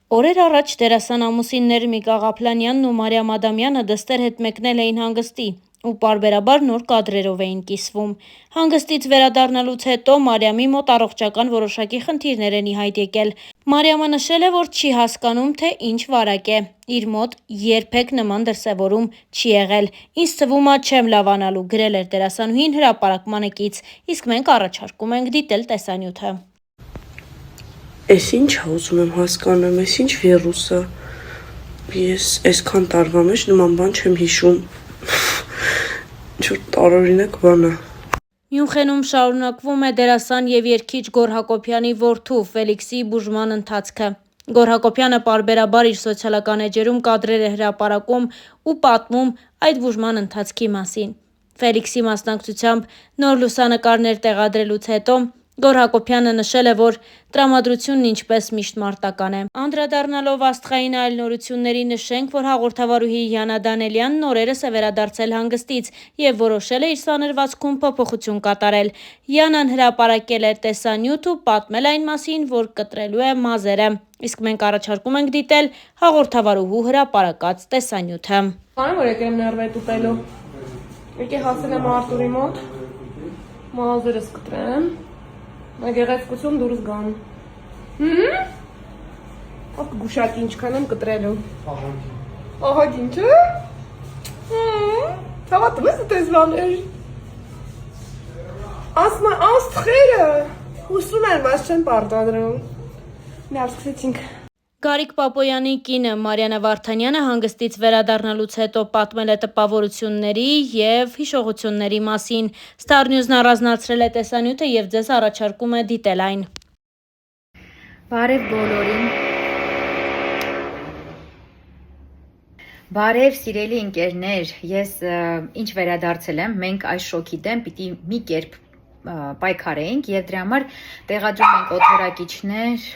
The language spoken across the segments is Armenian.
Օրեր առաջ դերասան ամուսիններ Միկա Ղափլանյանն ու Մարիամ Ադամյանը դստեր հետ մեկնել էին հանգստի ու պարբերաբար նոր կադրերով էին կիսվում։ Հանգստից վերադառնալուց հետո Մարիամի մոտ առողջական որոշակի խնդիրներ են ի հայտ եկել։ Մարիամը նշել է, որ չի հասկանում, թե ինչ վարակ է։ Իր մոտ երբեք նման դրսևորում չի եղել։ Ինձ թվում է չեմ լավանալու, գրել էր դերասանուհին հրապարակմանը կից, իսկ մենք առաջարկում ենք դիտել տեսանյութը։ Էս ինչ է ուզում եմ հասկանամ, էս ինչ վիրուս է։ Ես այսքան տարվա մեջ նման բան չեմ հիշում։ Ինչ-որ տարօրինակ բան է։ Մյունխենում շարունակվում է դերասան եւ երգիչ Գոռ Հակոբյանի որդու Ֆելիքսի բուժման ընթացքը։ Գոռ Հակոբյանը պարբերաբար իր սոցիալական էջերում կադրեր է հրապարակում ու պատմում այդ բուժման ընթացքի մասին։ Ֆելիքսի մասնակցությամբ նոր լուսանկարներ տեղադրելուց հետո Գոռ Հակոբյանը նշել է, որ տրամադրությունն ինչպես միշտ մարտական է։ Անդրադառնալով աստղային այլ նորությունների նշենք, որ հաղորդավարուհի Յանա Դանելյանն օրերս է վերադարձել հանգստից եւ որոշել է իր սանրվածքում փոփոխություն կատարել։ Յանան հրապարակել է տեսանյութ ու պատմել այն մասին, որ կտրելու է մազերը։ Իսկ մենք առաջարկում ենք դիտել հաղորդավարուհու հրապարակած տեսանյութը։ Որ եկել եմ ներվետ ուտելու։ Եկե հասել եմ Արտուրի մոտ։ Մազերս կտրեմ։ Գեղեցկություն դուրս գան։ Ով գուշակի ինչքան եմ կտրելու։ Ահագին չէ։ Հավատում ես դες բաներ։ Ասմա աստղերը։ Հուսում եմ, բայց չեմ պարտադրում։ Լավ, սկսեցինք։ Գարիկ Պապոյանի կինը Մարիաննա Վարդանյանը հանգստից վերադառնալուց հետո պատմել է տպավորությունների եւ հիշողությունների մասին։ Star News-ն առանձնացրել է տեսանյութը եւ ձեզ առաջարկում է դիտել այն։ Բարև բոլորին։ Բարև սիրելի ընկերներ, ես ինչ վերադարձել եմ, մենք այս շոկի դեմ պիտի մի կերպ պայքարենք եւ դրա համար տեղադրում ենք օդորակիչներ։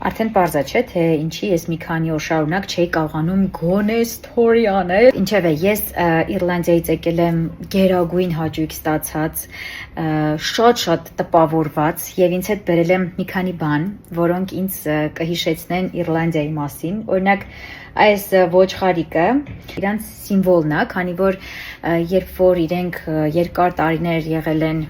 Արդեն պարզ է, չէ, թե ինչի ես մի քանի օր շարունակ չէի կարողանում գոնե story անել։ Ինչևէ, ես Իռլանդիայից եկել եմ գերագույն հաճույք ստացած, շատ տպավորված եւ ինձ հետ բերել եմ մի քանի բան, որոնք ինձ կհիշեցնեն Իռլանդիայի մասին։ Օրինակ, այս ոչխարիկը իրանց սիմվոլն է, քանի որ երբ որ իրենք երկար տարիներ եղել են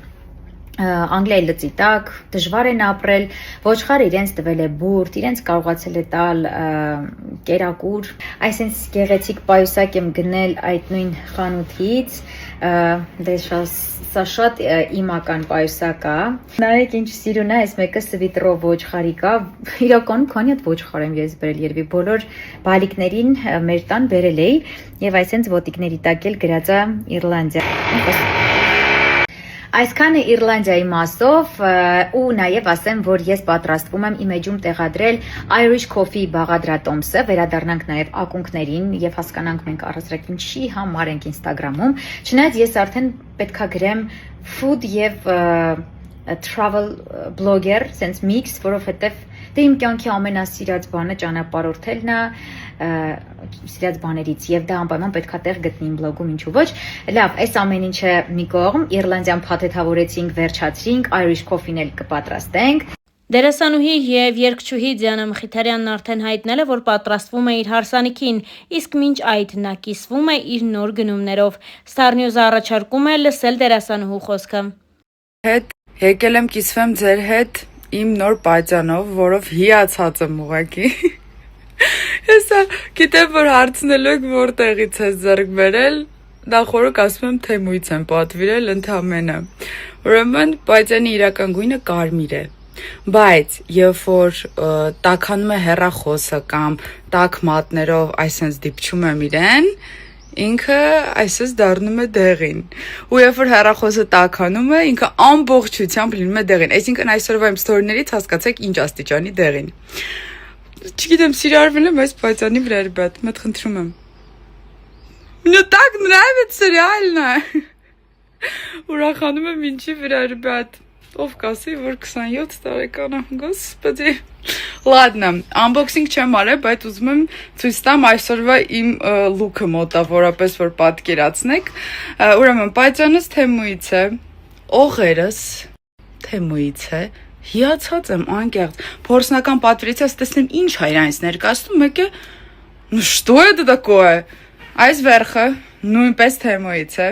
Անգլիայի լծի տակ, դժվար են ապրել, ոչխարը իրենց տվել է բուրդ, իրենց կարողացել է տալ կերակուր, այսինքն գեղեցիկ պայուսակ եմ գնել այդ նույն խանութից, սա շատ իմական պայուսակ է, նայեք ինչ սիրուն է, այս մեկը սվիտրով ոչխարիկ է, իրականում քանի հատ ոչխար եմ ես բերել, երևի բոլոր բալիկներին մեր տան բերել էի եւ այսինքն ոտիկների տակ էլ գրած է Իռլանդիա։ Այսքանը Իռլանդիայի մասով ու նաև ասեմ, որ ես պատրաստվում եմ իմ էջում տեղադրել Irish Coffee բաղադրատոմսը, վերադառնանք նաև ակունքներին եւ հասկանանք մենք առասարակ ինչի համար ենք Instagram-ում, չնայած ես արդեն պետքա գրեմ food եւ travel blogger, sense mix, որովհետեւ դե իմ կյանքի ամենասիրած բանը ճանապարհորդելն է, սիրած բաներից եւ դա անպայման պետքա տեղ գտնի իմ բլոգում, ինչու ոչ։ Լավ, այս ամեն ինչը մի կողմ, Իռլանդիան փաթեթավորեցինք, վերջացրինք, Irish Coffee-ն էլ կպատրաստենք։ Դերասանուհի եւ երգչուհի Դիանա Մխիթարյանն արդեն հայտնել է, որ պատրաստվում է իր հարսանիքին, իսկ մինչ այդ նա կիսվում է իր նոր գնումներով։ Star News-ը առաջարկում է լսել դերասանուհու խոսքը։ Հետ եկել եմ կիսվեմ ձեր հետ իմ նոր պատյանով, որով հիացած եմ ուղղակի։ Հեսա գիտեմ, որ հարցնելու եք որտեղից է ձեռք բերել, նախորդ ասում եմ Թեմուից եմ պատվիրել ընդամենը։ Ուրեմն պատյանի իրական գույնը կարմիր է, բայց երբ որ տաքանում է հեռախոսը կամ տաք մատներով այսպես դիպչում եմ իրեն, ինքը այսպես դառնում է դեղին։ Ու երբ որ հեռախոսը տաքանում է, ինքը ամբողջությամբ լինում է дեղին։ Այսինքն այսօրվա իմ ստորիներից հասկացեք ինչ աստիճանի դեղին։ Չգիտեմ, սիրարվել եմ այս պատյանի վրա, ռեբят, մոտ խնդրում եմ։ Мне так нравится, реально։ Ուրախանում եմ ինչի վրա, ռեբят։ Ով կասի, որ 27 տարեկան եմ, господи։ Ладно, unboxing չեմ արել, բայց ուզում եմ ցույց տամ այսօրվա իմ լուքը մոտավորապես, որ պատկերացնեք։ Ուրեմն, պատյանս Թեմուից է, օղերս Թեմուից է, Հիացած եմ անկեղծ։ Փորձնական պատվիրեցած տեսնեմ ինչ է իրանից ներկայացնում, մեկը ну что это такое? Այս վերխը նույնպես թեմոից է։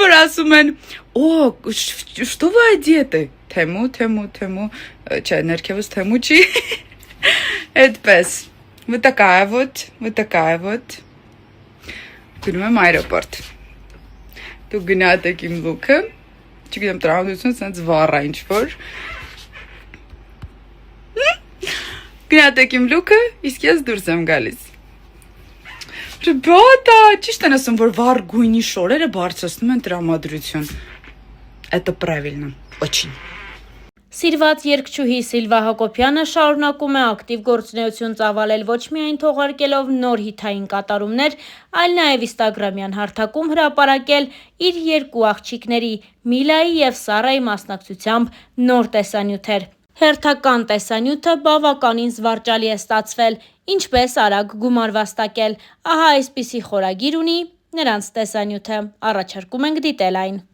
Որ ասում են, «О, что вы одеты?» Թեմու, չէ, ներքևս թեմու չի։ Այդպես։ Вот такая вот, вот такая вот։ Գնում եմ այրոպորտ։ Դու գնացեք իմ լուքը։ Չգիտեմ, տրամադրությունը սենց վառ է ինչ-որ։ Գնացեք իմ լուքը, իսկ ես դուրս եմ գալիս։ Ռեբята, ճիշտ են ասում, որ վառ գույնի շորերը բարձրացնում են տրամադրություն։ Это правильно, очень։ Սիրված երգչուհի Սիլվա Հակոբյանը շարունակում է ակտիվ գործունեություն ծավալել ոչ միայն թողարկելով նոր հիթային կատարումներ, այլ նաև Instagram-յան հարթակում հրապարակել իր երկու աղջիկների՝ Միլայի և Սարայի մասնակցությամբ նոր տեսանյութեր։ Հերթական տեսանյութը բավականին զվարճալի է ստացվել, ինչպես արագ գումար վաստակել։ Ահա այսպիսի խորագիր ունի նրանց տեսանյութը։ Առաջարկում ենք դիտել այն։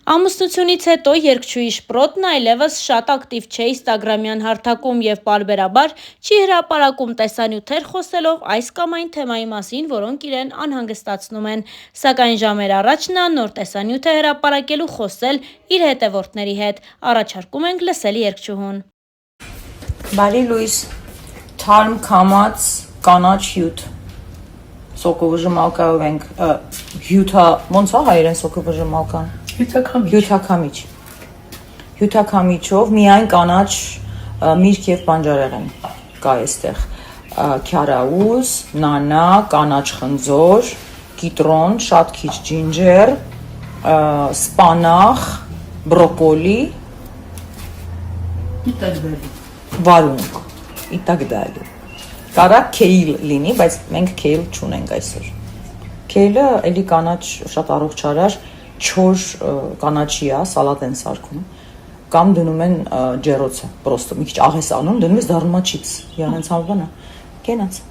Ամուսնությունից հետո երգչուհի Շպրոտն այլևս շատ ակտիվ չէ Instagram-յան հարթակում և պարբերաբար չի հրապարակում տեսանյութեր խոսելով այս կամ այն թեմայի մասին, որոնք իրեն անհանգստացնում են, սակայն ժամեր առաջ նա նոր տեսանյութ է հրապարակելու խոսել իր հետևորդների հետ։ Առաջարկում ենք լսել երգչուհուն։ Բարի լույս, թարմ կամած կանաչ հյութ, սոկովժմալկայով ենք, հյութա, ոնց է հայերեն սոկովժմալկան? Հյութակամիչ։ Հյութակամիչով միայն կանաչ միրգ և բանջարեղեն կա այստեղ, քյարաուզ, նանա, կանաչ խնձոր, կիտրոն, շատ քիչ ջինջեր, սպանախ, բրոկոլի, վարունգ, и так далее։ Կարա քեյլ լինի, բայց մենք քեյլ չունենք այսօր։ Քեյլը էլի կանաչ շատ առողջարար չոր կանաչի է, սալատ են սարքում, կամ դնում են ջերոցը, պրոստը մի քիչ աղես անում, դնում ես դառնում է չիպս, յանենց համբանա, կենաց։